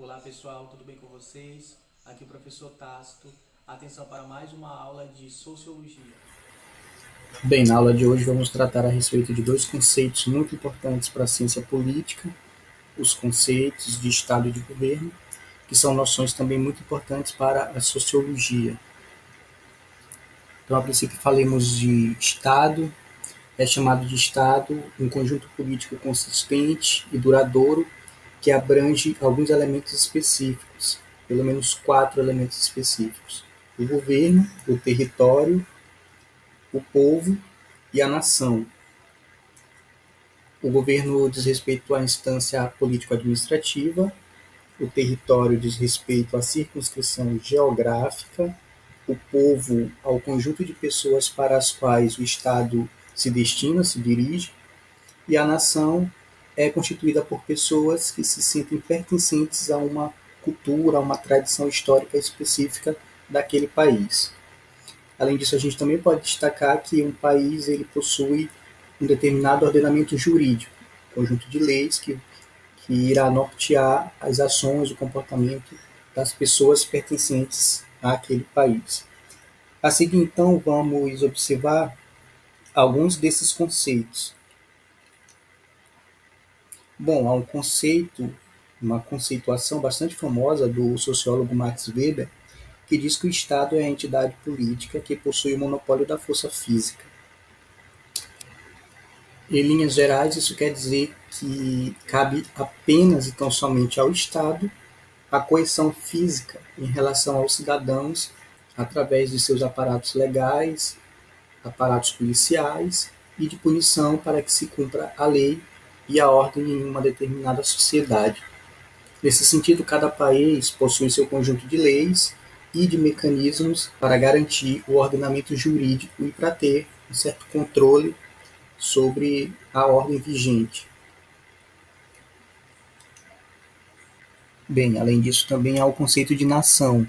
Olá pessoal, tudo bem com vocês? Aqui o professor Tácito. Atenção para mais uma aula de Sociologia. Bem, na aula de hoje vamos tratar a respeito de dois conceitos muito importantes para a ciência política, os conceitos de Estado e de governo, que são noções também muito importantes para a sociologia. Então, a princípio, falemos de Estado. É chamado de Estado um conjunto político consistente e duradouro que abrange alguns elementos específicos, pelo menos 4 elementos específicos: o governo, o território, o povo e a nação. O governo diz respeito à instância político-administrativa, o território diz respeito à circunscrição geográfica, o povo ao conjunto de pessoas para as quais o Estado se destina, se dirige, e a nação é constituída por pessoas que se sentem pertencentes a uma cultura, a uma tradição histórica específica daquele país. Além disso, a gente também pode destacar que um país ele possui um determinado ordenamento jurídico, conjunto de leis que irá nortear as ações, o comportamento das pessoas pertencentes àquele país. A seguir, então, vamos observar alguns desses conceitos. Bom, há um conceito, uma conceituação bastante famosa do sociólogo Max Weber, que diz que o Estado é a entidade política que possui o monopólio da força física. Em linhas gerais, isso quer dizer que cabe apenas e tão somente ao Estado a coerção física em relação aos cidadãos através de seus aparatos legais, aparatos policiais e de punição para que se cumpra a lei e a ordem em uma determinada sociedade. Nesse sentido, cada país possui seu conjunto de leis e de mecanismos para garantir o ordenamento jurídico e para ter um certo controle sobre a ordem vigente. Bem, além disso, também há o conceito de nação,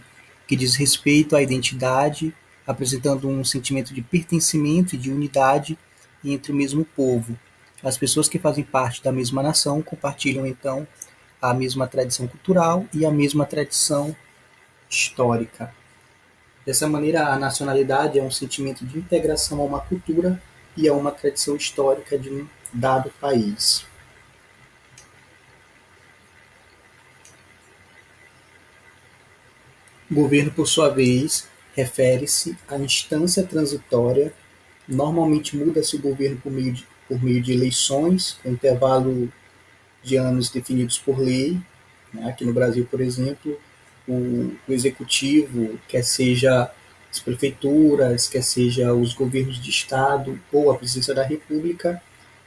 que diz respeito à identidade, apresentando um sentimento de pertencimento e de unidade entre o mesmo povo. As pessoas que fazem parte da mesma nação compartilham, então, a mesma tradição cultural e a mesma tradição histórica. Dessa maneira, a nacionalidade é um sentimento de integração a uma cultura e a uma tradição histórica de um dado país. Governo, por sua vez, refere-se à instância transitória. Normalmente muda-se o governo por meio de eleições, com intervalo de anos definidos por lei. Aqui no Brasil, por exemplo, o executivo, quer seja as prefeituras, quer seja os governos de estado ou a presidência da república,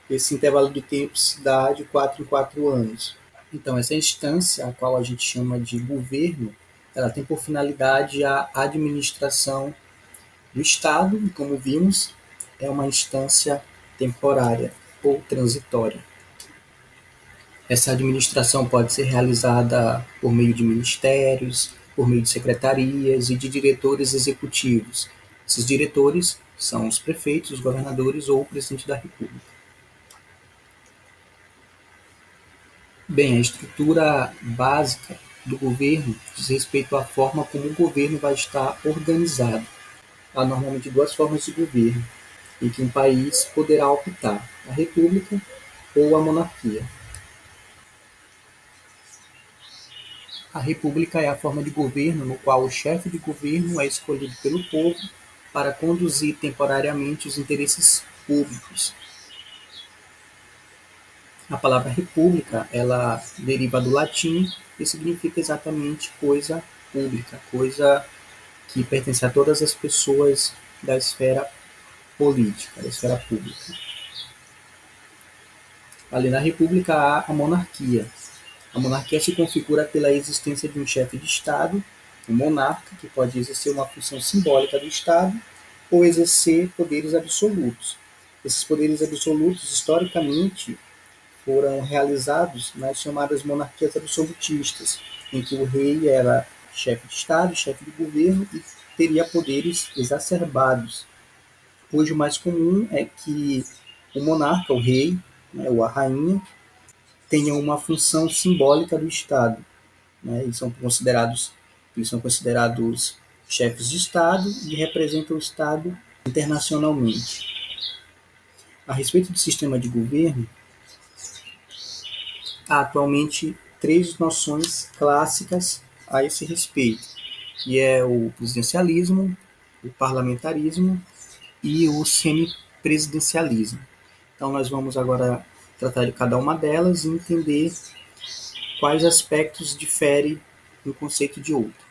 esse intervalo de tempo se dá de 4 em 4 anos. Então, essa instância, a qual a gente chama de governo, ela tem por finalidade a administração do Estado, e como vimos, é uma instância temporária ou transitória. Essa administração pode ser realizada por meio de ministérios, por meio de secretarias e de diretores executivos. Esses diretores são os prefeitos, os governadores ou o presidente da República. Bem, a estrutura básica do governo diz respeito à forma como o governo vai estar organizado. Há normalmente duas formas de governo em que um país poderá optar: a república ou a monarquia. A república é a forma de governo no qual o chefe de governo é escolhido pelo povo para conduzir temporariamente os interesses públicos. A palavra república, ela deriva do latim e significa exatamente coisa pública, coisa que pertence a todas as pessoas da esfera política, da esfera pública. Ali na república há a monarquia. A monarquia se configura pela existência de um chefe de Estado, um monarca, que pode exercer uma função simbólica do Estado ou exercer poderes absolutos. Esses poderes absolutos, historicamente, foram realizados nas chamadas monarquias absolutistas, em que o rei era chefe de Estado, chefe de governo e teria poderes exacerbados. Hoje o mais comum é que o monarca, o rei, ou a rainha, tenham uma função simbólica do Estado. né? Eles são considerados chefes de Estado e representam o Estado internacionalmente. A respeito do sistema de governo, há atualmente três noções clássicas a esse respeito, que é o presidencialismo, o parlamentarismo e o semipresidencialismo. Então nós vamos agora tratar de cada uma delas e entender quais aspectos diferem um conceito de outro.